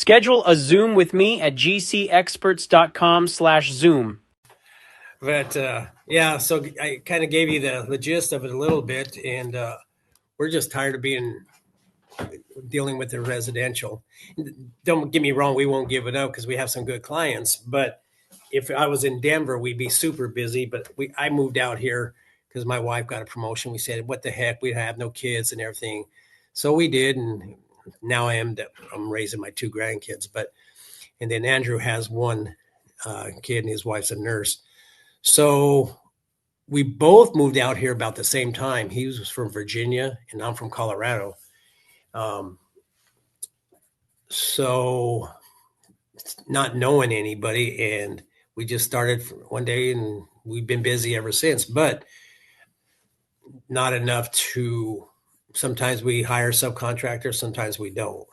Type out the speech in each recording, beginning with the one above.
Schedule a Zoom with me at gcexperts.com/Zoom. But yeah, so I kind of gave you the gist of it a little bit, and we're just tired of dealing with the residential. Don't get me wrong, we won't give it up because we have some good clients. But if I was in Denver, we'd be super busy. But I moved out here because my wife got a promotion. We said, what the heck, we have no kids and everything. So we did, and now I'm raising my 2 grandkids. And then Andrew has 1 kid, and his wife's a nurse. So we both moved out here about the same time. He was from Virginia, and I'm from Colorado. So not knowing anybody, and we just started one day, and we've been busy ever since, but not enough to, sometimes we hire subcontractors, sometimes we don't,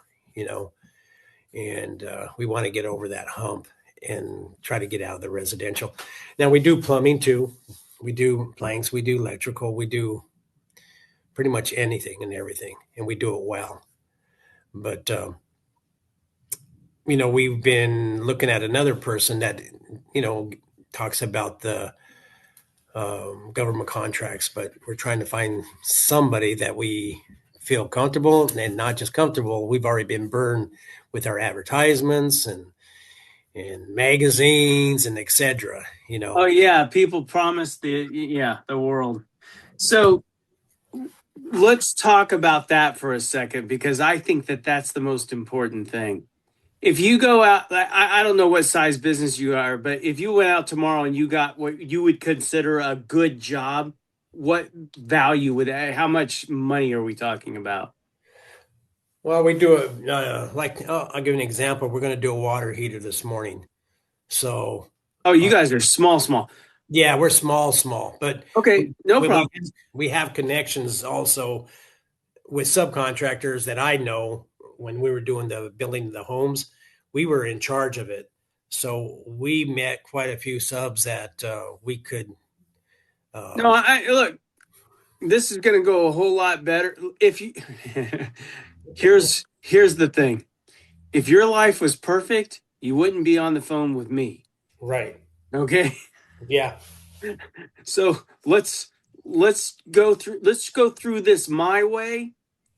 and we want to get over that hump and try to get out of the residential. Now we do plumbing too. We do planks, we do electrical, we do pretty much anything and everything, and we do it well. But, we've been looking at another person that, talks about the government contracts, but we're trying to find somebody that we feel comfortable, and not just comfortable. We've already been burned with our advertisements and magazines and etc. Oh yeah, people promise the world. So let's talk about that for a second, because I think that that's the most important thing. If you go out, I don't know what size business you are, but if you went out tomorrow and you got what you would consider a good job, what value would that, how much money are we talking about? Well, we do it I'll give you an example. We're going to do a water heater this morning. So, oh, you guys are small. Yeah, we're small, but okay, no problem. We have connections also with subcontractors that I know. When we were doing the building of the homes, we were in charge of it. So we met quite a few subs that we could. No, look, this is going to go a whole lot better. If you, here's the thing. If your life was perfect, you wouldn't be on the phone with me. Right. Okay. Yeah. So let's go through this my way.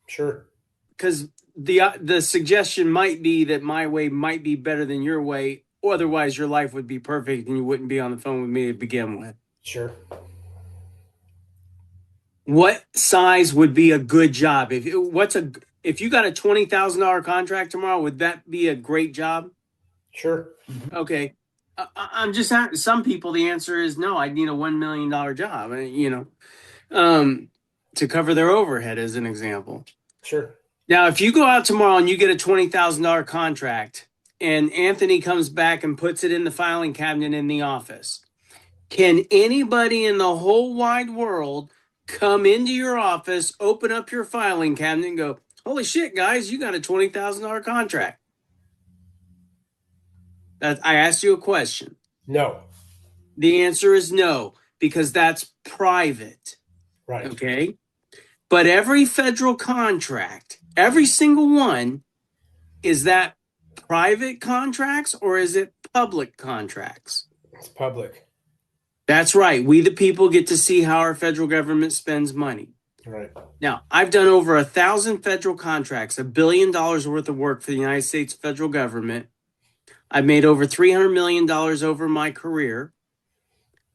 Sure. Because the suggestion might be that my way might be better than your way. Otherwise, your life would be perfect and you wouldn't be on the phone with me to begin with. Sure. What size would be a good job? If you got a $20,000 contract tomorrow, would that be a great job? Sure. Okay. I'm just asking. Some people, the answer is no. I need a $1 million job, to cover their overhead, as an example. Sure. Now, if you go out tomorrow and you get a $20,000 contract, and Anthony comes back and puts it in the filing cabinet in the office, can anybody in the whole wide world come into your office, open up your filing cabinet, and go, "Holy shit, guys, you got a $20,000 contract"? I asked you a question. No. The answer is no, because that's private. Right. Okay. But every federal contract, every single one, is that private contracts or is it public contracts? It's public. That's right. We, the people, get to see how our federal government spends money. Right. Now, I've done over 1,000 federal contracts, $1 billion worth of work for the United States federal government. I've made over $300 million over my career.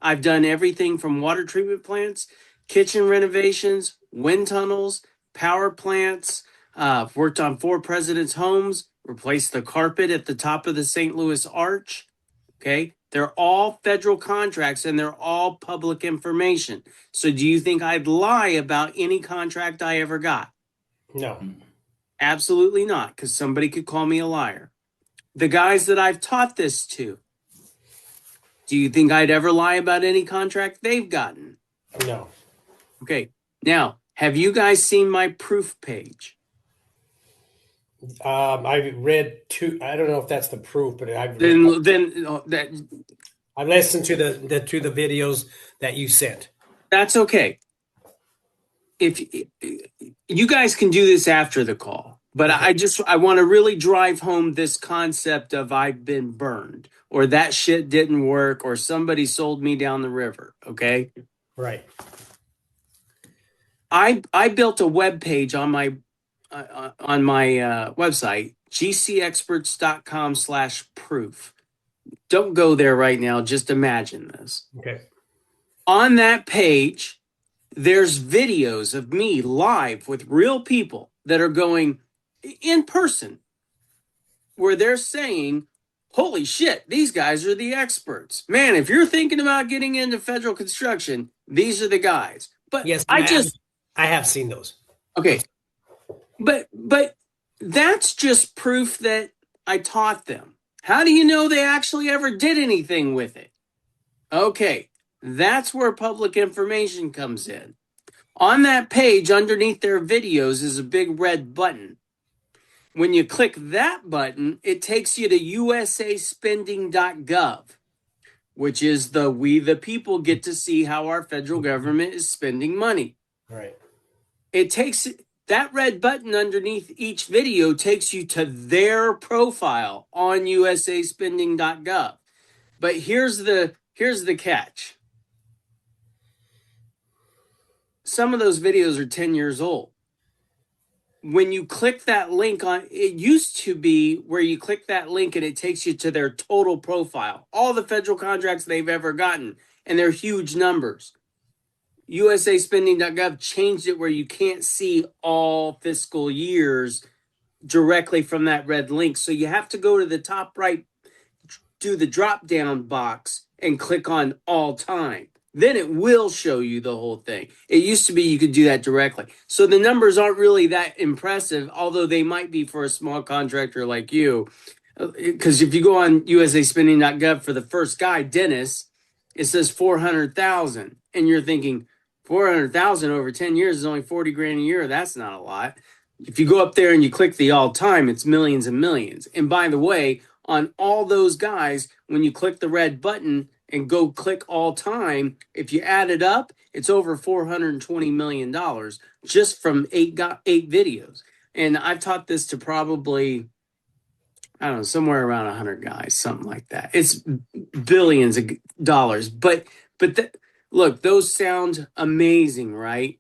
I've done everything from water treatment plants, kitchen renovations, wind tunnels, power plants. I've worked on 4 presidents' homes, replaced the carpet at the top of the St. Louis Arch. Okay. They're all federal contracts and they're all public information. So do you think I'd lie about any contract I ever got? No. Absolutely not, because somebody could call me a liar. The guys that I've taught this to, do you think I'd ever lie about any contract they've gotten? No. Okay. Now, have you guys seen my proof page? I read 2. I don't know if that's the proof, but I've listened to the videos that you sent. That's okay. If you guys can do this after the call, But Okay. I want to really drive home this concept of I've been burned or that shit didn't work or somebody sold me down the river. Okay. Right. I built a web page on my website, gcexperts.com/proof. Don't go there right now. Just imagine this. Okay. On that page, there's videos of me live with real people that are going in person where they're saying, holy shit, these guys are the experts. Man, if you're thinking about getting into federal construction, these are the guys. But Yes, I have seen those. okay, but that's just proof that I taught them. How do you know they actually ever did anything with it? Okay, that's where public information comes in. On that page, underneath their videos, is a big red button. When you click that button, it takes you to USAspending.gov, which is we the people get to see how our federal government is spending money. Right. It takes that red button underneath each video takes you to their profile on USAspending.gov. But here's the catch. Some of those videos are 10 years old. When you click that link on, it used to be where you click that link and it takes you to their total profile, all the federal contracts they've ever gotten, and they're huge numbers. USAspending.gov changed it where you can't see all fiscal years directly from that red link. So you have to go to the top right, do the drop down box, and click on all time. Then it will show you the whole thing. It used to be you could do that directly. So the numbers aren't really that impressive, although they might be for a small contractor like you. Because if you go on USAspending.gov for the first guy, Dennis, it says 400,000. And you're thinking 400,000 over 10 years is only 40 grand a year. That's not a lot. If you go up there and you click the all time, it's millions and millions. And by the way, on all those guys, when you click the red button and go click all time, if you add it up, it's over $420 million just from eight videos. And I've taught this to probably, I don't know, somewhere around 100 guys, something like that. It's billions of dollars. But look, those sound amazing, right?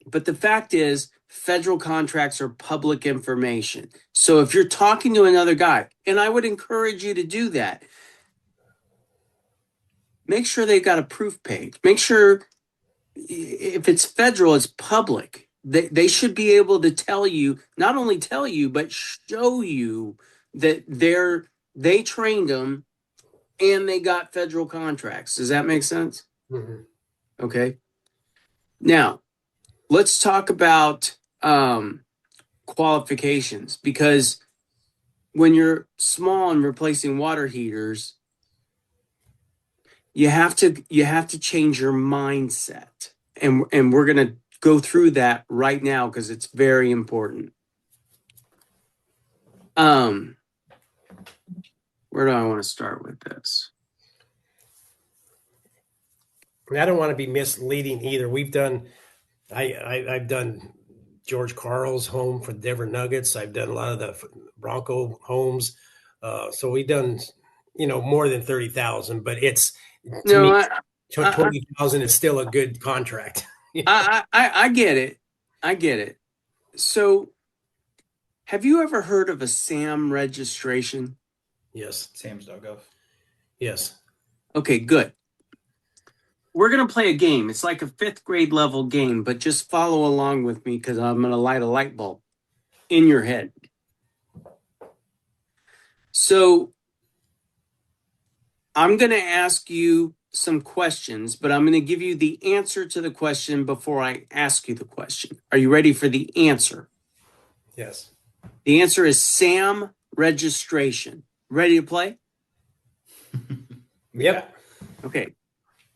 But the fact is, federal contracts are public information. So if you're talking to another guy, and I would encourage you to do that, make sure they've got a proof page. Make sure if it's federal, it's public. They should be able to tell you, not only tell you, but show you that they trained them and they got federal contracts. Does that make sense? Mm-hmm. Okay. Now, let's talk about qualifications, because when you're small and replacing water heaters, you have to change your mindset, and we're going to go through that right now because it's very important. Where do I want to start with this? I don't want to be misleading either. I've done George Carl's home for the Denver Nuggets. I've done a lot of the Bronco homes. So we've done, more than 30,000, but it's to me, 20,000 is still a good contract. I get it. I get it. So have you ever heard of a SAM registration? Yes. Sams.gov. Yes. Okay, good. We're going to play a game. It's like a 5th grade level game, but just follow along with me because I'm going to light a light bulb in your head. So I'm going to ask you some questions, but I'm going to give you the answer to the question before I ask you the question. Are you ready for the answer? Yes. The answer is SAM registration. Ready to play? Yep. Okay.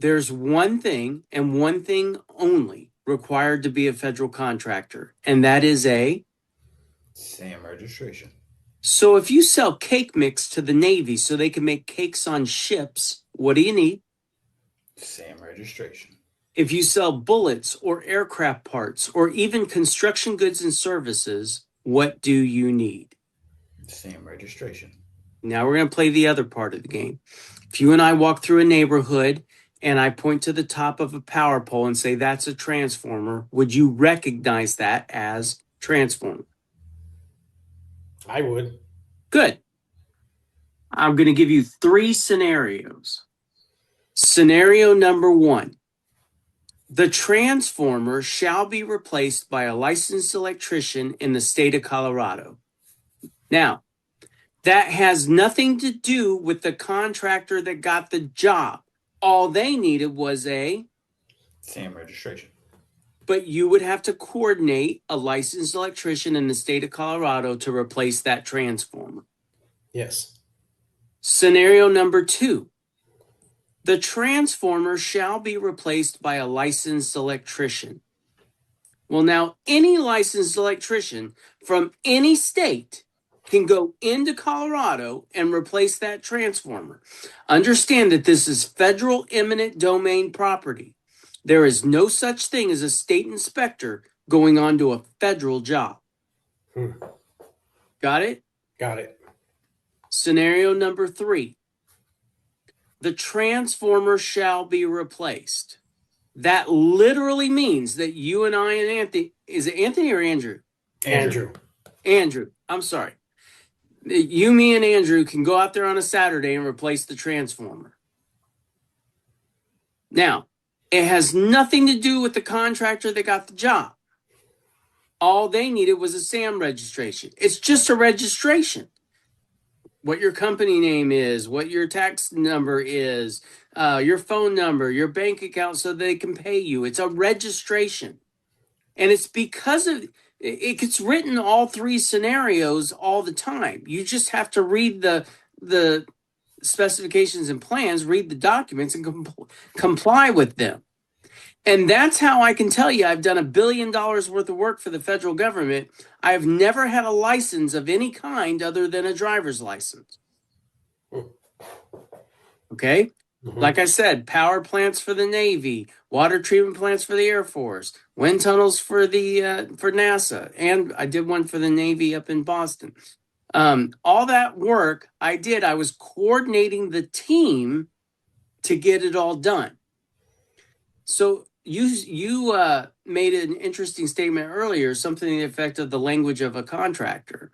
There's one thing and one thing only required to be a federal contractor, and that is a SAM registration. So if you sell cake mix to the Navy so they can make cakes on ships, what do you need? SAM registration. If you sell bullets or aircraft parts or even construction goods and services, what do you need? Same registration. Now we're going to play the other part of the game. If you and I walk through a neighborhood and I point to the top of a power pole and say that's a transformer, would you recognize that as transformer? I would. Good. I'm going to give you 3 scenarios. Scenario number 1. The transformer shall be replaced by a licensed electrician in the state of Colorado. Now, that has nothing to do with the contractor that got the job. All they needed was Same registration. but you would have to coordinate a licensed electrician in the state of Colorado to replace that transformer. Yes. Scenario number 2. The transformer shall be replaced by a licensed electrician. Well, now any licensed electrician from any state can go into Colorado and replace that transformer. Understand that this is federal eminent domain property. There is no such thing as a state inspector going on to a federal job. Got it? Got it. Scenario number 3. The transformer shall be replaced. That literally means that you and I and Anthony, is it Anthony or Andrew? Andrew, I'm sorry. You, me, and Andrew can go out there on a Saturday and replace the transformer. Now, it has nothing to do with the contractor that got the job. All they needed was a SAM registration. It's just a registration. What your company name is, what your tax number is, your phone number, your bank account so they can pay you. It's a registration. And it's because of it gets written all 3 scenarios all the time. You just have to read the specifications and plans, read the documents, and comply with them. And that's how I can tell you I've done $1 billion worth of work for the federal government. I have never had a license of any kind other than a driver's license. Okay? Mm-hmm. Like I said, power plants for the Navy, water treatment plants for the Air Force, wind tunnels for NASA, and I did one for the Navy up in Boston. All that work I did, I was coordinating the team to get it all done. So you made an interesting statement earlier, something to the effect of the language of a contractor,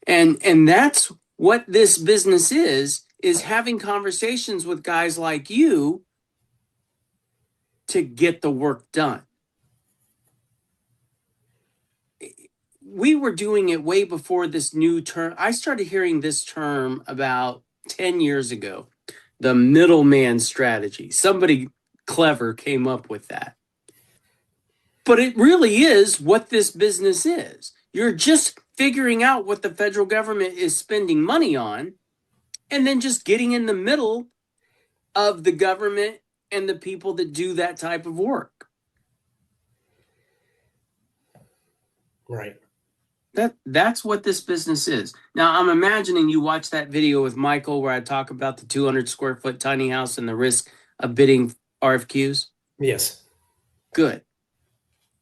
and that's what this business is having conversations with guys like you to get the work done. We were doing it way before this new term. I started hearing this term about 10 years ago, the middleman strategy. Somebody clever came up with that. But it really is what this business is. You're just figuring out what the federal government is spending money on and then just getting in the middle of the government and the people that do that type of work. Right. That's what this business is. Now, I'm imagining you watched that video with Michael where I talk about the 200 square foot tiny house and the risk of bidding RFQs. Yes. Good.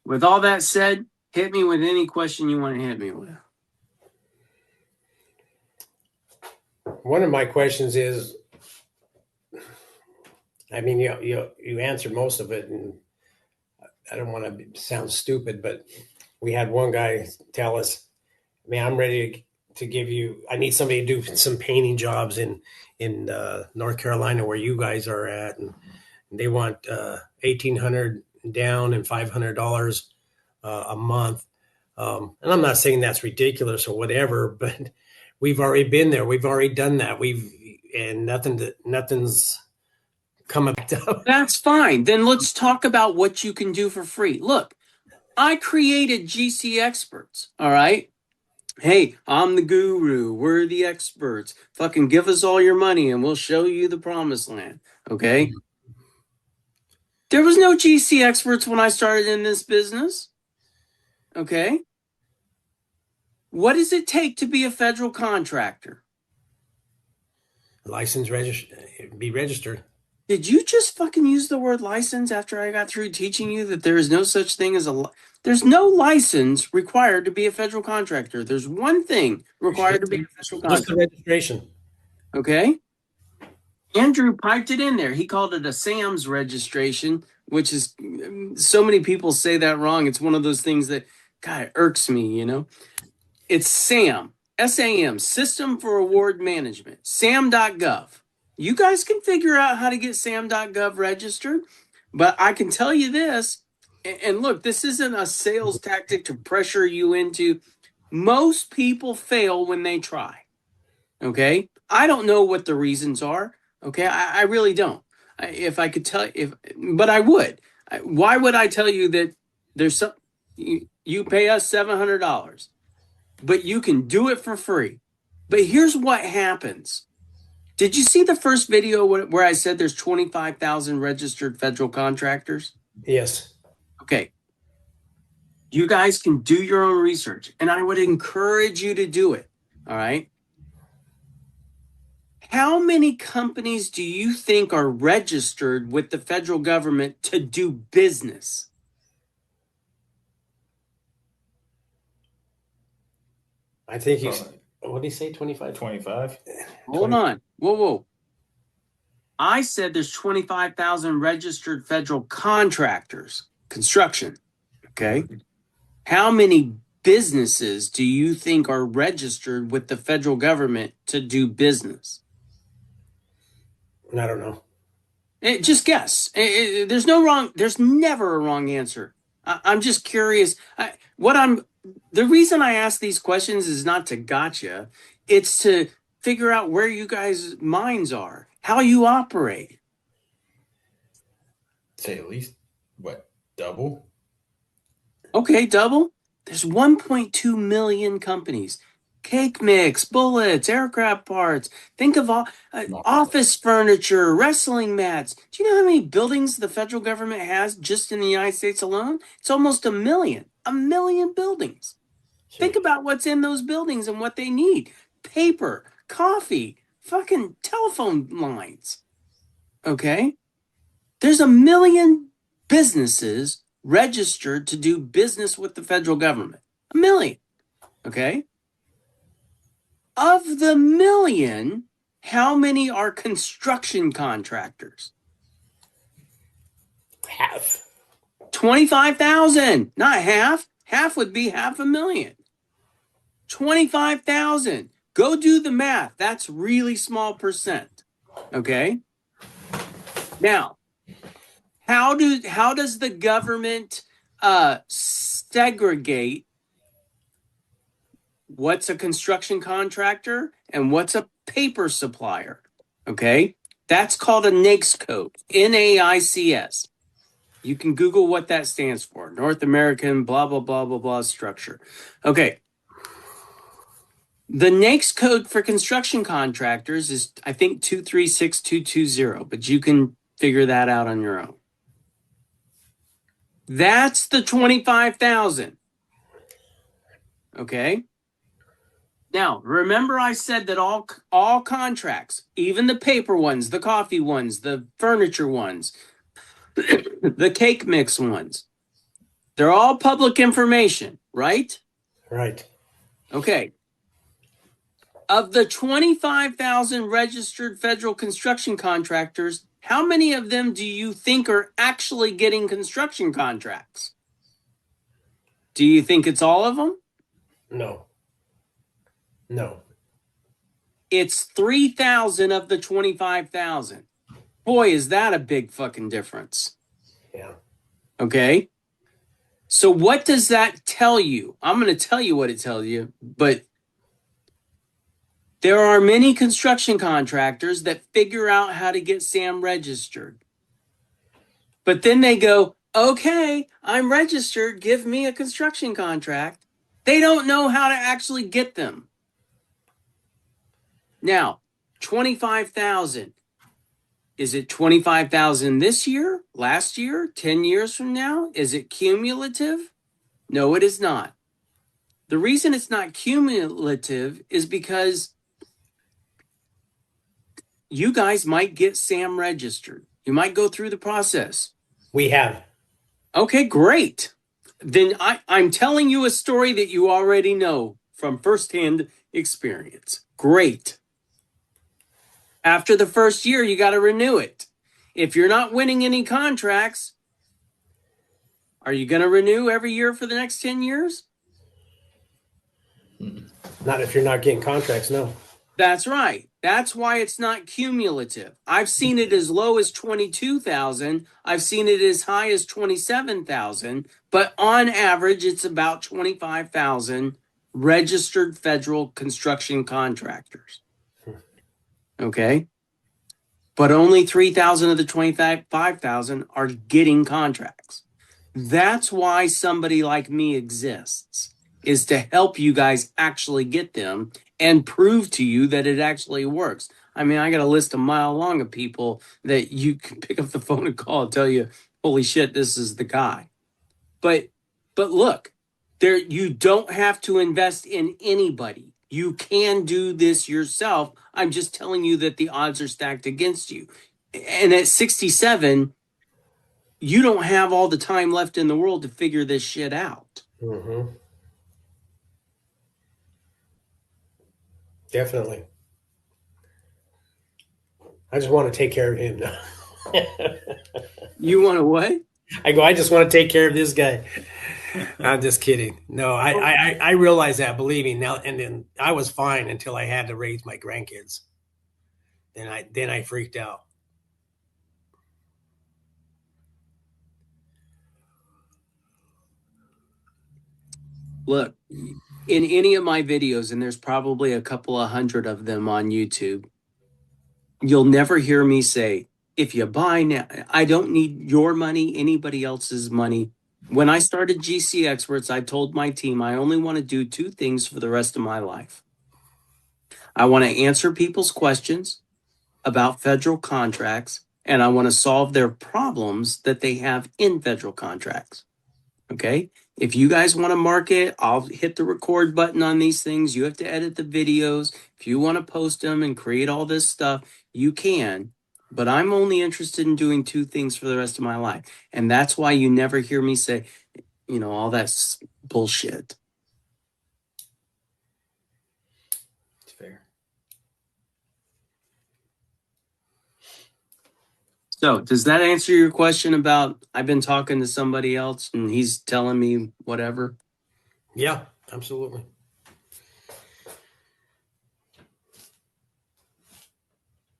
With all that said, hit me with any question you want to hit me with. One of my questions is, I mean, you answered most of it, and I don't want to sound stupid, but we had one guy tell us, man, I'm ready to give you, I need somebody to do some painting jobs in North Carolina where you guys are at. And they want $1,800 down and $500 a month. And I'm not saying that's ridiculous or whatever, but we've already been there. We've already done that. And nothing's coming back up. That's fine. Then let's talk about what you can do for free. Look, I created GC Experts, all right? Hey, I'm the guru. We're the experts. Fucking give us all your money and we'll show you the promised land, okay? There was no GC Experts when I started in this business, okay? What does it take to be a federal contractor? License be registered. Did you just fucking use the word license after I got through teaching you that there is no such thing as there's no license required to be a federal contractor. There's one thing required to be a federal Just the contractor. registration. Okay? Andrew piped it in there. He called it a SAM's registration, which is so many people say that wrong. It's one of those things that, God, it irks me, you know? It's SAM, SAM, System for Award Management, SAM.gov. You guys can figure out how to get SAM.gov registered, but I can tell you this, and look, this isn't a sales tactic to pressure you into. Most people fail when they try. Okay? I don't know what the reasons are. Okay? I really don't. If I could tell, but I would. Why would I tell you that there's some, you pay us $700, but you can do it for free? But here's what happens. Did you see the first video where I said there's 25,000 registered federal contractors? Yes. Okay. You guys can do your own research, and I would encourage you to do it. All right. How many companies do you think are registered with the federal government to do business? I think he's, what did he say, 25? 25. Hold on. Whoa. I said there's 25,000 registered federal contractors, construction. Okay. How many businesses do you think are registered with the federal government to do business? I don't know. Just guess. There's no wrong. There's never a wrong answer. I'm just curious. The reason I ask these questions is not to gotcha. It's to figure out where you guys' minds are, how you operate. Say at least, what, double? Okay, double. There's 1.2 million companies. Cake mix, bullets, aircraft parts. Think of all office furniture, wrestling mats. Do you know how many buildings the federal government has just in the United States alone? It's almost a million. A million buildings. Think about what's in those buildings and what they need. Paper, coffee, fucking telephone lines. Okay? There's a million businesses registered to do business with the federal government. A million. Okay? Of the million, how many are construction contractors? Half. 25,000. Not half. Half would be 500,000. 25,000. Go do the math. That's really small percent. Okay? Now, how does the government segregate what's a construction contractor and what's a paper supplier? Okay? That's called a NAICS code. NAICS. You can Google what that stands for. North American blah, blah, blah, blah, blah structure. Okay. The NAICS code for construction contractors is, I think, 236220, but you can figure that out on your own. That's the 25,000. Okay? Now, remember I said that all contracts, even the paper ones, the coffee ones, the furniture ones, the cake mix ones, they're all public information, right? Right. Okay. Of the 25,000 registered federal construction contractors, how many of them do you think are actually getting construction contracts? Do you think it's all of them? No. It's 3,000 of the 25,000. Boy, is that a big fucking difference. Yeah. Okay? So what does that tell you? I'm going to tell you what it tells you, but there are many construction contractors that figure out how to get SAM registered. But then they go, okay, I'm registered. Give me a construction contract. They don't know how to actually get them. Now, 25,000. Is it 25,000 this year, last year, 10 years from now? Is it cumulative? No, it is not. The reason it's not cumulative is because you guys might get SAM registered. You might go through the process. We have. Okay, great. Then I'm telling you a story that you already know from firsthand experience. Great. After the first year, you got to renew it. If you're not winning any contracts, are you going to renew every year for the next 10 years? Not if you're not getting contracts, no. That's right. That's why it's not cumulative. I've seen it as low as 22,000. I've seen it as high as 27,000, but on average it's about 25,000 registered federal construction contractors. Okay? But only 3,000 of the 25,000 are getting contracts. That's why somebody like me exists, is to help you guys actually get them and prove to you that it actually works. I mean, I got a list a mile long of people that you can pick up the phone and call and tell you, holy shit, this is the guy. But look, there, you don't have to invest in anybody. You can do this yourself. I'm just telling you that the odds are stacked against you. And at 67, you don't have all the time left in the world to figure this shit out. Mm-hmm. Definitely. I just want to take care of him now. You want to what? I just want to take care of this guy. I'm just kidding. No, I realize that, believe me now. And then I was fine until I had to raise my grandkids. Then I freaked out. Look, in any of my videos, and there's probably a couple of hundred of them on YouTube, you'll never hear me say, if you buy now, I don't need your money, anybody else's money. When I started GC Experts, I told my team I only want to do two things for the rest of my life. I want to answer people's questions about federal contracts, and I want to solve their problems that they have in federal contracts. Okay? If you guys want to market, I'll hit the record button on these things. You have to edit the videos. If you want to post them and create all this stuff, you can. But I'm only interested in doing two things for the rest of my life. And that's why you never hear me say, you know, all that bullshit. It's fair. So does that answer your question about I've been talking to somebody else and he's telling me whatever? Yeah, absolutely.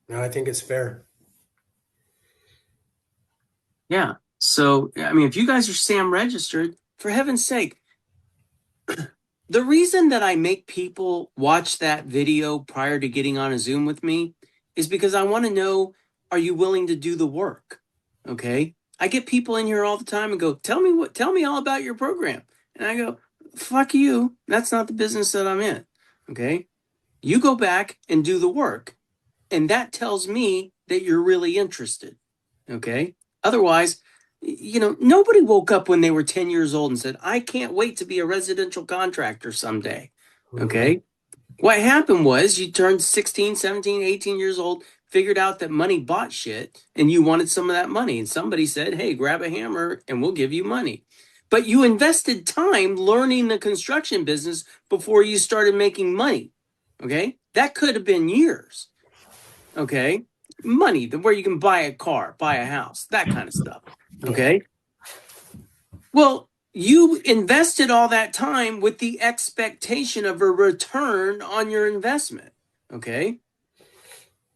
No, I think it's fair. Yeah. So, I mean, if you guys are SAM registered, for heaven's sake, the reason that I make people watch that video prior to getting on a Zoom with me is because I want to know, are you willing to do the work? Okay. I get people in here all the time and go, tell me all about your program. And I go, fuck you. That's not the business that I'm in. Okay. You go back and do the work. And that tells me that you're really interested. Okay. Otherwise, you know, nobody woke up when they were 10 years old and said, I can't wait to be a residential contractor someday. Okay. What happened was you turned 16, 17, 18 years old, figured out that money bought shit, and you wanted some of that money. And somebody said, hey, grab a hammer and we'll give you money. But you invested time learning the construction business before you started making money. Okay. That could have been years. Okay. Money, where you can buy a car, buy a house, that kind of stuff. Okay. Well, you invested all that time with the expectation of a return on your investment. Okay.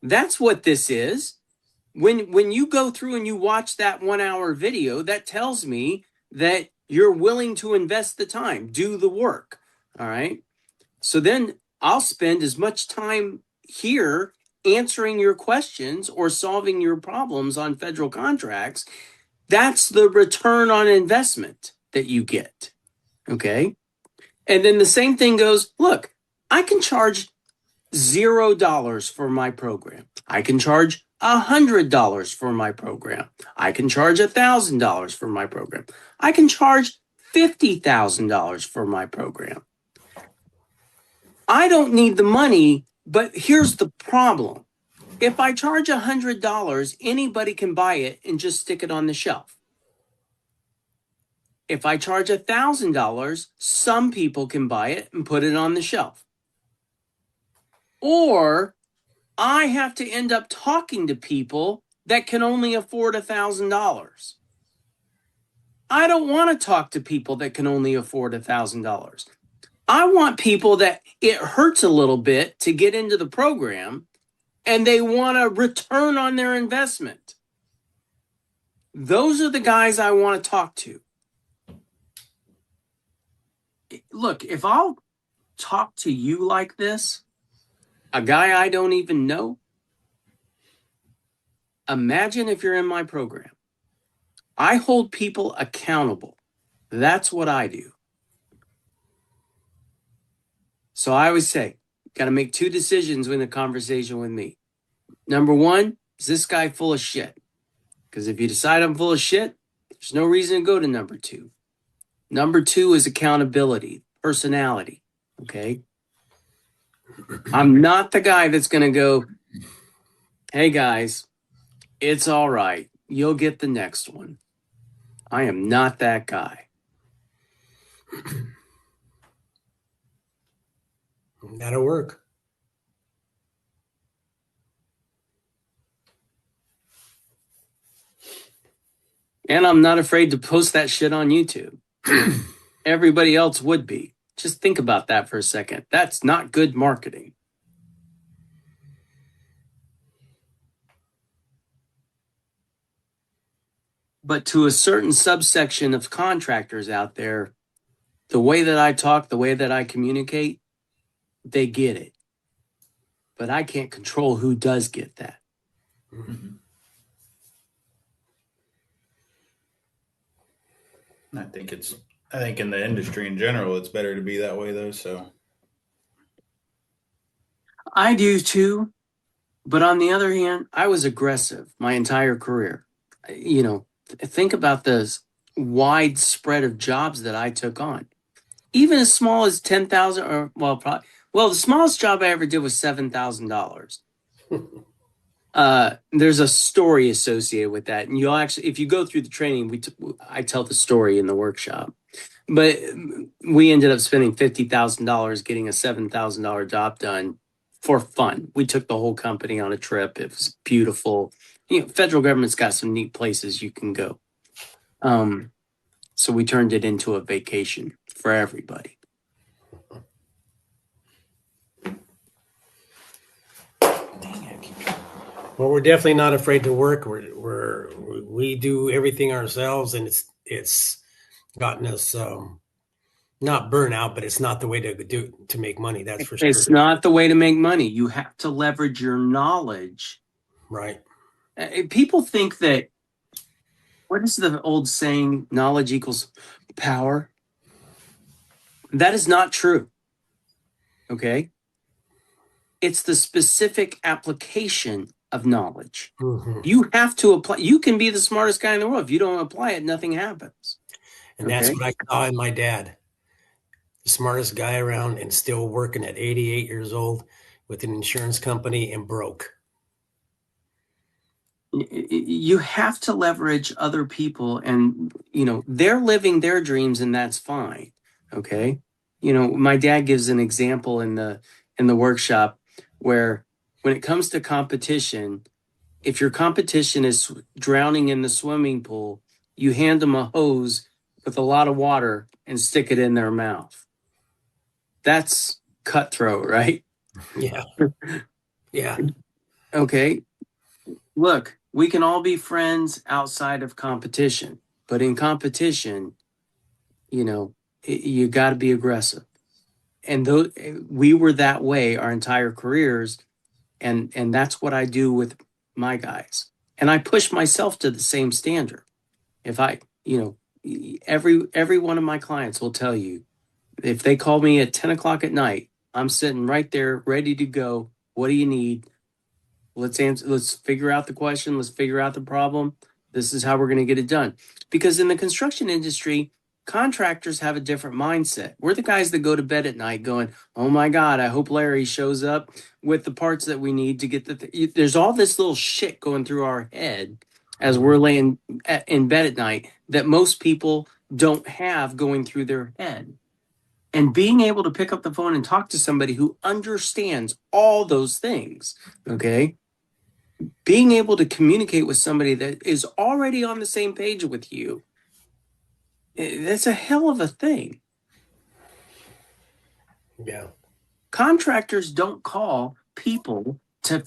That's what this is. When you go through and you watch that 1 hour video, that tells me that you're willing to invest the time, do the work. All right. So then I'll spend as much time here answering your questions or solving your problems on federal contracts. That's the return on investment that you get. Okay. And then the same thing goes, look, I can charge $0 for my program. I can charge $100 for my program. I can charge $1,000 for my program. I can charge $50,000 for my program. I don't need the money, but here's the problem. If I charge $100, anybody can buy it and just stick it on the shelf. If I charge $1,000, some people can buy it and put it on the shelf. Or I have to end up talking to people that can only afford $1,000. I don't want to talk to people that can only afford $1,000. I want people that it hurts a little bit to get into the program and they want a return on their investment. Those are the guys I want to talk to. Look, if I'll talk to you like this, a guy I don't even know, imagine if you're in my program. I hold people accountable. That's what I do. So I always say, got to make two decisions in a conversation with me. Number one, is this guy full of shit? Because if you decide I'm full of shit, there's no reason to go to number two. Number two is accountability, personality. Okay. I'm not the guy that's going to go, hey guys, it's all right. You'll get the next one. I am not that guy. That'll work. And I'm not afraid to post that shit on YouTube. Everybody else would be. Just think about that for a second. That's not good marketing. But to a certain subsection of contractors out there, the way that I talk, the way that I communicate, they get it. But I can't control who does get that. Mhm. I think in the industry in general, it's better to be that way though. So I do too. But on the other hand, I was aggressive my entire career. You know, think about the widespread of jobs that I took on. Even as small as 10,000 or the smallest job I ever did was $7,000. There's a story associated with that. And you'll actually, if you go through the training, I tell the story in the workshop. But we ended up spending $50,000 getting a $7,000 job done for fun. We took the whole company on a trip. It was beautiful. You know, federal government's got some neat places you can go. So we turned it into a vacation for everybody. Well, we're definitely not afraid to work. We do everything ourselves, and it's gotten us not burnout, but it's not the way to make money. That's for sure. It's not the way to make money. You have to leverage your knowledge. Right. People think that, what is the old saying? Knowledge equals power. That is not true. Okay. It's the specific application of knowledge. Mm-hmm. You have to apply. You can be the smartest guy in the world. If you don't apply it, nothing happens. And that's what I saw in my dad. The smartest guy around and still working at 88 years old with an insurance company and broke. You have to leverage other people, and they're living their dreams, and that's fine. Okay. My dad gives an example in the workshop where when it comes to competition, if your competition is drowning in the swimming pool, you hand them a hose with a lot of water and stick it in their mouth. That's cutthroat, right? Yeah. Yeah. Okay. Look, we can all be friends outside of competition, but in competition, you got to be aggressive. And we were that way our entire careers. And that's what I do with my guys. And I push myself to the same standard. If every one of my clients will tell you, if they call me at 10 o'clock at night, I'm sitting right there ready to go. What do you need? Let's figure out the question. Let's figure out the problem. This is how we're going to get it done. Because in the construction industry, Contractors have a different mindset. We're the guys that go to bed at night going, oh my God, I hope Larry shows up with the parts that we need to get there's all this little shit going through our head as we're laying in bed at night that most people don't have going through their head. And being able to pick up the phone and talk to somebody who understands all those things, okay? Being able to communicate with somebody that is already on the same page with you, that's a hell of a thing. Yeah. Contractors don't call people to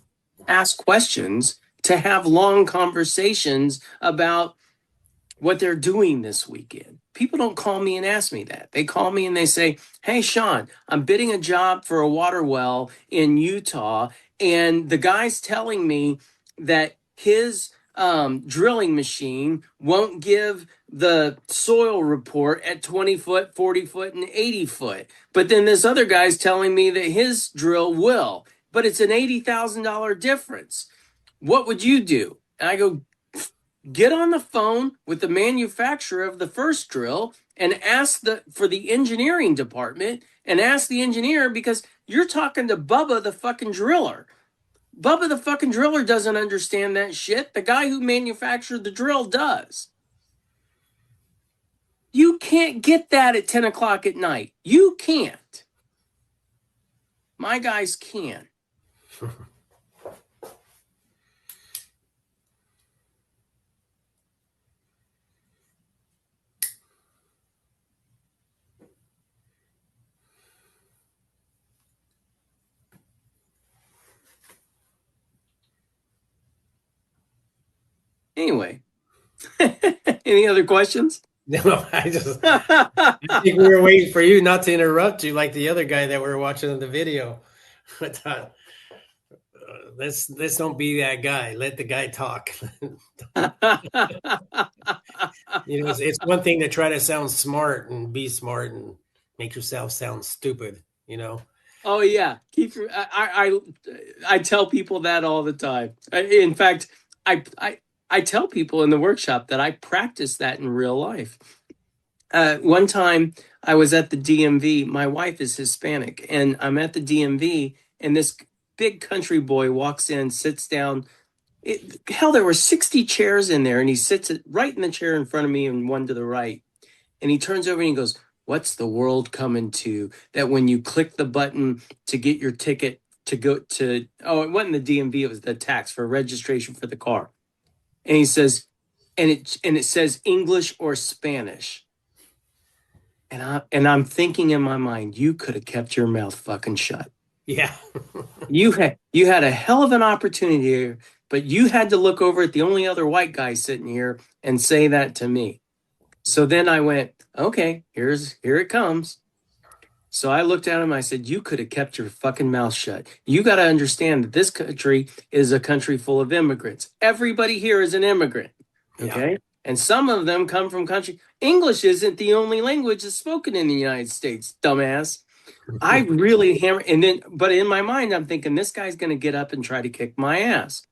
ask questions, to have long conversations about what they're doing this weekend. People don't call me and ask me that. They call me and they say, hey, Sean, I'm bidding a job for a water well in Utah, and the guy's telling me that his drilling machine won't give the soil report at 20 foot, 40 foot, and 80 foot. But then this other guy's telling me that his drill will, but it's an $80,000 difference. What would you do? And I go, get on the phone with the manufacturer of the first drill and ask for the engineering department and ask the engineer, because you're talking to Bubba the fucking driller. Bubba the fucking driller doesn't understand that shit. The guy who manufactured the drill does. You can't get that at 10 o'clock at night. You can't. My guys can. Anyway, any other questions? No, I think we were waiting for you not to interrupt you like the other guy that we were watching in the video. I thought, let's don't be that guy. Let the guy talk. It's one thing to try to sound smart and be smart and make yourself sound stupid. Oh yeah, I tell people that all the time. In fact, I tell people in the workshop that I practice that in real life. One time I was at the DMV. My wife is Hispanic, and I'm at the DMV, and this big country boy walks in, sits down. Hell, there were 60 chairs in there, and he sits right in the chair in front of me and one to the right. And he turns over and he goes, what's the world coming to, that when you click the button to get your ticket to go to, it wasn't the DMV, it was the tax for registration for the car. And he says, and it says English or Spanish. And I'm thinking in my mind, you could have kept your mouth fucking shut. Yeah. You had a hell of an opportunity here, but you had to look over at the only other white guy sitting here and say that to me. So then I went, okay, here it comes. So I looked at him, I said, you could have kept your fucking mouth shut. You got to understand that this country is a country full of immigrants. Everybody here is an immigrant, okay? Yeah. And some of them come from country. English isn't the only language that's spoken in the United States, dumbass. I really hammer, but in my mind, I'm thinking this guy's going to get up and try to kick my ass.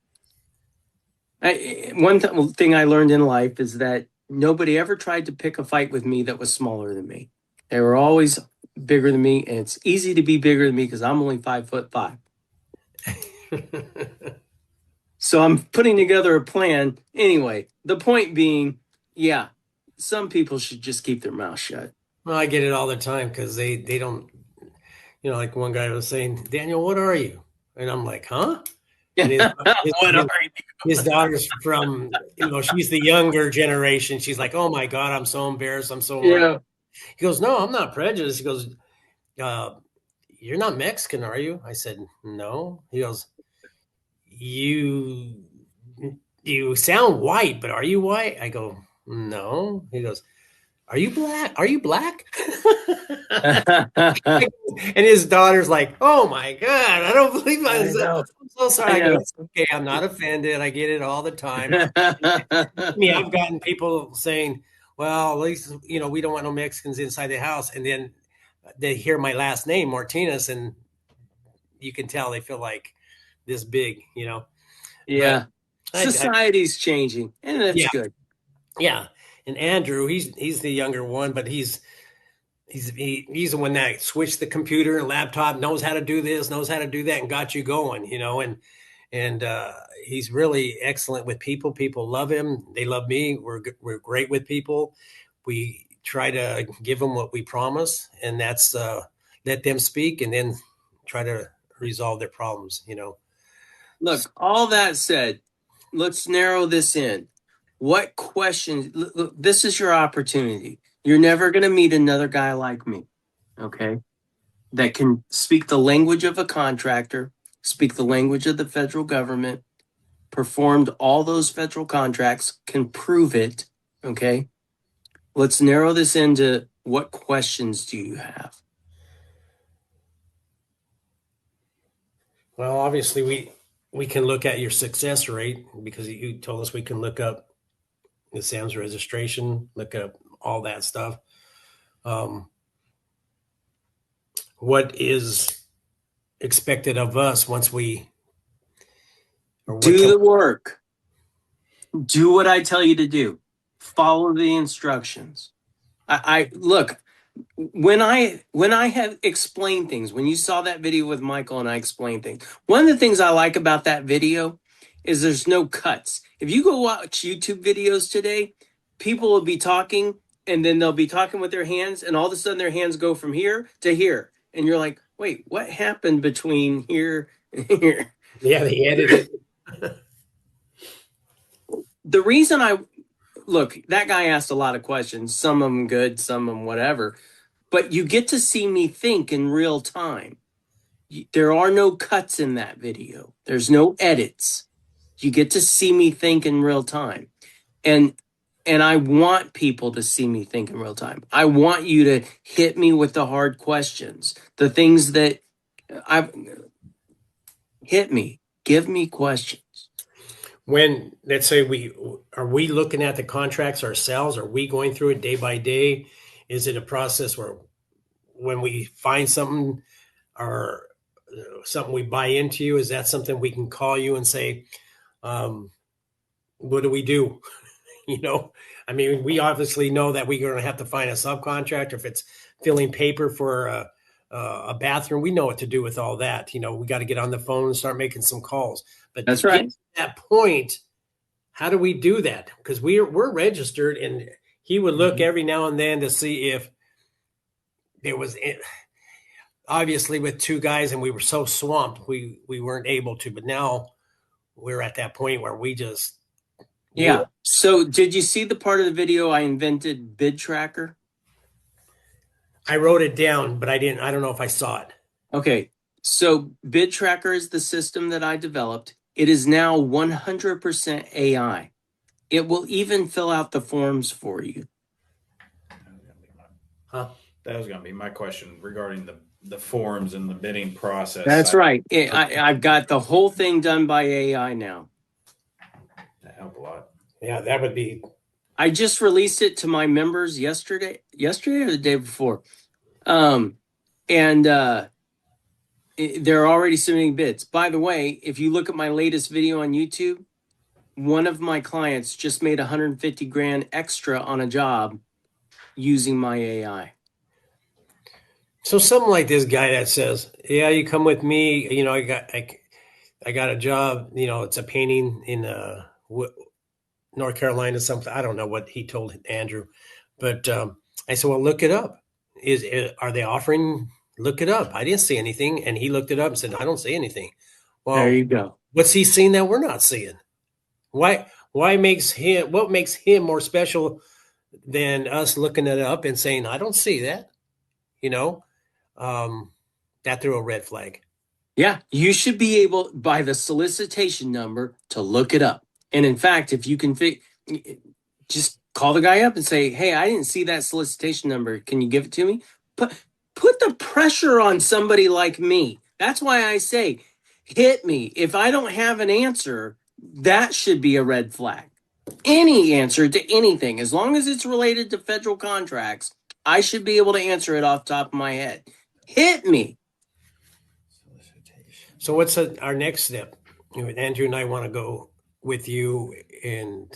One thing I learned in life is that nobody ever tried to pick a fight with me that was smaller than me. They were always bigger than me, and it's easy to be bigger than me because I'm only 5'5". So I'm putting together a plan. Anyway, the point being, yeah, some people should just keep their mouth shut. Well, I get it all the time because they don't, like one guy was saying, Daniel, what are you? And I'm like, huh? And his daughter's from, she's the younger generation. She's like, oh my God, I'm so embarrassed. I'm so yeah. He goes, no, I'm not prejudiced. He goes, you're not Mexican, are you? I said, no. He goes, you sound white, but are you white? I go, no. He goes, are you black? Are you black? And his daughter's like, oh my God, I don't believe myself. I'm so sorry. I go, it's okay. I'm not offended. I get it all the time. I've gotten people saying, well, at least, we don't want no Mexicans inside the house. And then they hear my last name, Martinez, and you can tell they feel like this big, Yeah. Society's changing, and that's good. Yeah. And Andrew, he's the younger one, but he's the one that switched the computer and laptop, knows how to do this, knows how to do that, and got you going, and he's really excellent with people. People love him. They love me. We're great with people. We try to give them what we promise, and that's let them speak, and then try to resolve their problems. Look, all that said, let's narrow this in. What questions? Look, this is your opportunity. You're never going to meet another guy like me, okay, that can speak the language of a contractor, speak the language of the federal government, performed all those federal contracts, can prove it, okay? Let's narrow this into what questions do you have? Well, obviously we can look at your success rate because you told us we can look up the Sam's registration, look up all that stuff. What is expected of us once we Do the work. Do what I tell you to do. Follow the instructions. I look, when I have explained things, when you saw that video with Michael and I explained things, one of the things I like about that video is there's no cuts. If you go watch YouTube videos today, people will be talking and then they'll be talking with their hands, and all of a sudden their hands go from here to here. And you're like, wait, what happened between here and here? Yeah, they edited it. The reason look, that guy asked a lot of questions, some of them good, some of them whatever, but you get to see me think in real time. There are no cuts in that video. There's no edits. You get to see me think in real time. And I want people to see me think in real time. I want you to hit me with the hard questions, the things that hit me. Give me questions. When, let's say, we looking at the contracts ourselves? Are we going through it day by day? Is it a process where when we find something or something we buy into, is that something we can call you and say, what do we do? I mean, we obviously know that we're going to have to find a subcontractor. If it's filling paper for a bathroom, we know what to do with all that. We got to get on the phone and start making some calls. But that's to right. Get to that point, how do we do that? Because we're registered, and he would look every now and then to see if there was, obviously with two guys, and we were so swamped, we weren't able to. But now we're at that point where we just yeah. So did you see the part of the video I invented BidTracker? I wrote it down, but I don't know if I saw it. Okay. So BidTracker is the system that I developed. It is now 100% AI. It will even fill out the forms for you. Huh? That was going to be my question regarding the forms and the bidding process. That's right. I've got the whole thing done by AI now. That helped a lot. Yeah, that would be. I just released it to my members yesterday or the day before. They're already submitting bids. By the way, if you look at my latest video on YouTube, one of my clients just made 150 grand extra on a job using my AI. So something like this guy that says, "Yeah, you come with me. I got a job. It's a painting in North Carolina. Something, I don't know what he told Andrew, but I said, well, look it up. Are they offering? Look it up. I didn't see anything, and he looked it up and said, I don't see anything. Well, there you go. What's he seeing that we're not seeing? What makes him more special than us looking it up and saying, I don't see that? That threw a red flag. Yeah, you should be able, by the solicitation number, to look it up. And in fact, if you can just call the guy up and say, hey, I didn't see that solicitation number. Can you give it to me? Put the pressure on somebody like me. That's why I say, hit me. If I don't have an answer, that should be a red flag. Any answer to anything, as long as it's related to federal contracts, I should be able to answer it off the top of my head. Hit me. So what's our next step? Andrew and I want to go with you and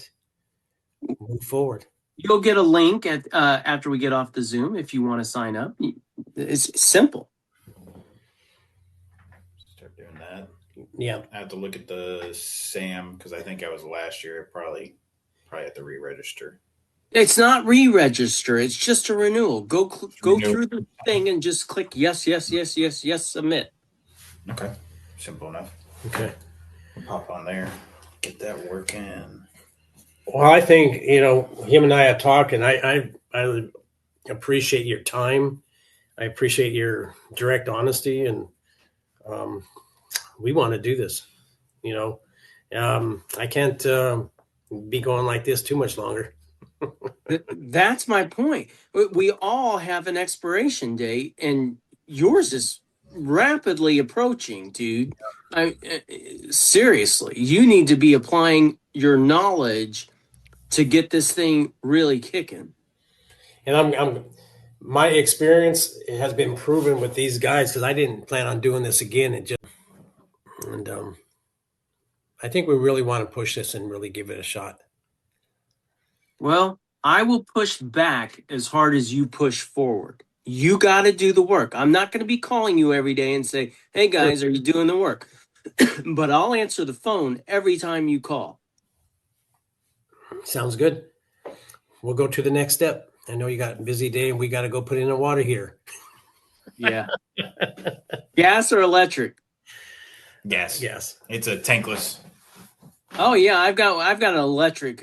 move forward. You'll get a link at after we get off the Zoom if you want to sign up. It's simple. Start doing that. Yeah. I have to look at the SAM because I think I was last year. Probably have to re-register. It's not re-register. It's just a renewal. Go Renewal. through the thing and just click yes, yes, yes, yes, yes, submit. Okay, simple enough. Okay. Pop on there, get that working. Well, I think, him and I have talked, and I appreciate your time. I appreciate your direct honesty, and we want to do this. I can't be going like this too much longer. That's my point. We all have an expiration date, and yours is rapidly approaching, dude. Seriously, you need to be applying your knowledge to get this thing really kicking. And my experience has been proven with these guys because I didn't plan on doing this again. And I think we really want to push this and really give it a shot. Well, I will push back as hard as you push forward. You got to do the work. I'm not going to be calling you every day and say, "Hey guys, are you doing the work?" But I'll answer the phone every time you call. Sounds good. We'll go to the next step. I know you got a busy day and we got to go put in a water heater. Yeah. Gas or electric? Gas. Yes. It's a tankless. Oh yeah, I've got an electric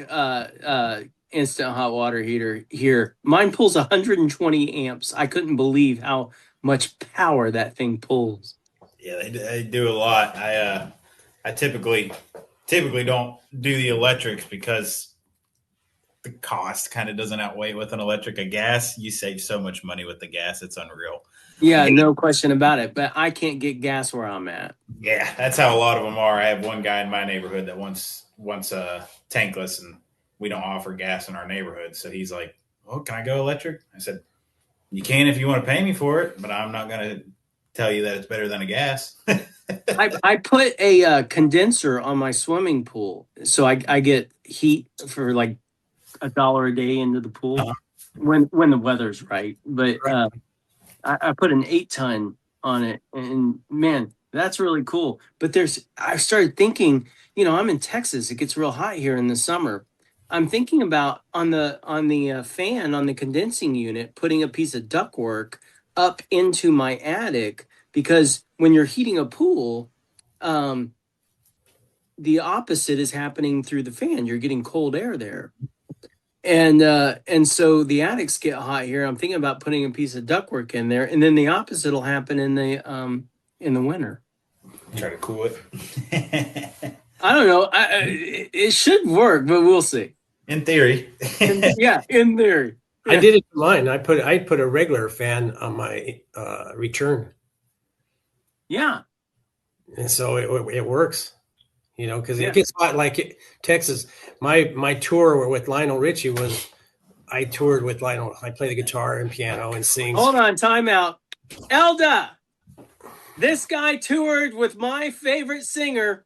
instant hot water heater here. Mine pulls 120 amps. I couldn't believe how much power that thing pulls. Yeah, they do a lot. I typically don't do the electrics because the cost kind of doesn't outweigh with an electric. A gas, you save so much money with the gas, it's unreal. Yeah, no question about it. But I can't get gas where I'm at. Yeah, that's how a lot of them are. I have one guy in my neighborhood that wants tankless, and we don't offer gas in our neighborhood. So he's like, "Oh, can I go electric?" I said, "You can if you want to pay me for it, but I'm not going to tell you that it's better than a gas." I put a condenser on my swimming pool, so I get heat for like $1 a day into the pool when the weather's right. But I put an 8-ton on it, and man, that's really cool. But I started thinking, I'm in Texas. It gets real hot here in the summer. I'm thinking about on the fan on the condensing unit, putting a piece of ductwork up into my attic, because when you're heating a pool, the opposite is happening through the fan. You're getting cold air there. And so the attics get hot here. I'm thinking about putting a piece of ductwork in there, and then the opposite will happen in the winter. Try to cool it. I don't know. It should work, but we'll see. In theory. Yeah, in theory. I did it to mine. I put a regular fan on my return. Yeah. And so it works. Because it gets hot like Texas. My tour with Lionel Richie was, I toured with Lionel. I play the guitar and piano and sing. Hold on, time out. Elda, this guy toured with my favorite singer.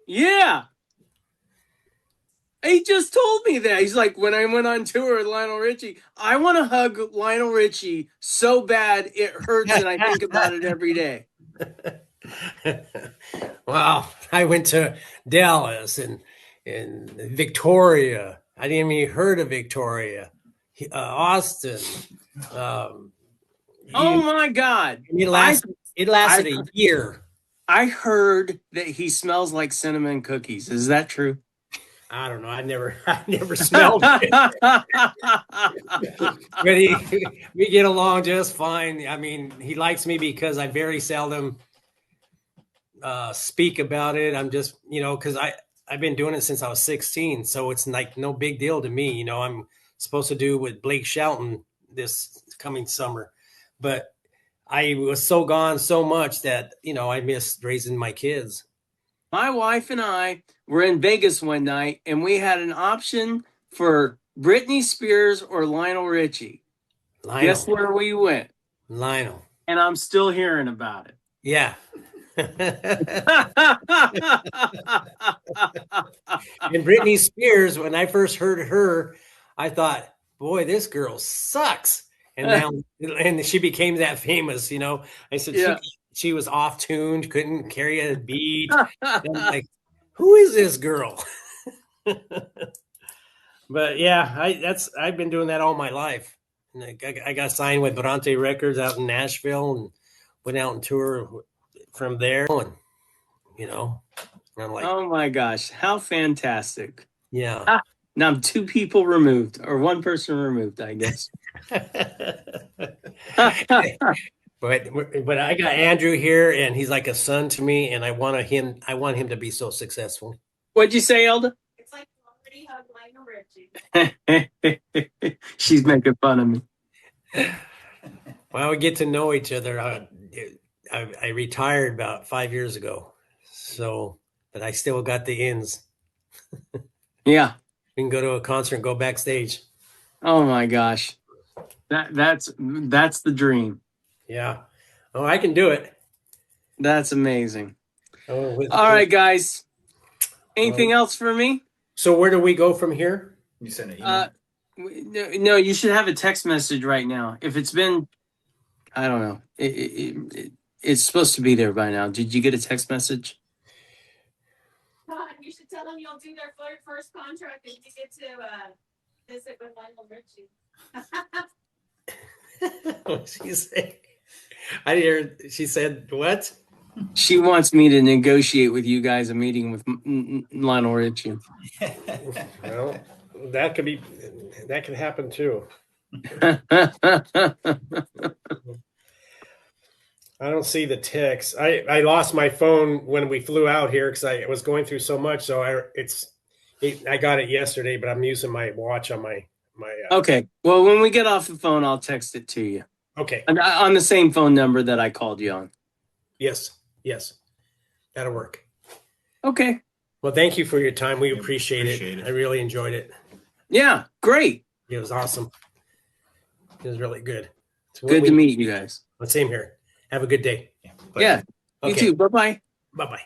Yeah. He just told me that. He's like, when I went on tour with Lionel Richie, I want to hug Lionel Richie so bad it hurts, and I think about it every day. Wow. I went to Dallas and Victoria. I didn't even heard of Victoria. Austin. Oh my God. It lasted a year. I heard that he smells like cinnamon cookies. Is that true? I don't know. I never smelled it. But we get along just fine. I mean, he likes me because I very seldom speak about it. I'm just, because I've been doing it since I was 16. So it's like no big deal to me. I'm supposed to do with Blake Shelton this coming summer. But I was so gone so much that, I missed raising my kids. My wife and I were in Vegas one night, and we had an option for Britney Spears or Lionel Richie. Guess where we went? Lionel. And I'm still hearing about it. Yeah. And Britney Spears, when I first heard her, I thought, boy, this girl sucks. And now, and she became that famous, you know. I said Yeah. she was off tuned, couldn't carry a beat. And I'm like, who is this girl? But yeah, I've been doing that all my life. And I got signed with Bronte Records out in Nashville and went out and tour from there. And you know, and I'm like, Oh my gosh, how fantastic. yeah. Ah, now I'm 2 people removed, or 1 person removed, I guess. But I got Andrew here, and he's like a son to me, and I want him to be so successful. What'd you say, Elda? It's like you already hugged Lionel Richie. She's making fun of me. Well, we get to know each other. I retired about 5 years ago, so but I still got the ins. Yeah. We can go to a concert and go backstage. Oh my gosh. That's the dream. Yeah. Oh, I can do it. That's amazing. Oh, All right, guys. Anything else for me? So where do we go from here? You send an email. No, you should have a text message right now. If it's been, I don't know. It's supposed to be there by now. Did you get a text message? God, you should tell them you'll do their first contract and you get to visit with Lionel Richie. What did she say? I hear she said what? She wants me to negotiate with you guys a meeting with Lionel Richie. Well, that could happen too. I don't see the text. I lost my phone when we flew out here because I was going through so much. So I got it yesterday, but I'm using my watch on my. Okay. Well, when we get off the phone, I'll text it to you. Okay. On the same phone number that I called you on. Yes. That'll work. Okay. Well, thank you for your time. We appreciate it. I really enjoyed it. Yeah. Great. It was awesome. It was really good. Good to meet you guys. Same here. Have a good day. Yeah. You Okay. too. Bye-bye. Bye-bye.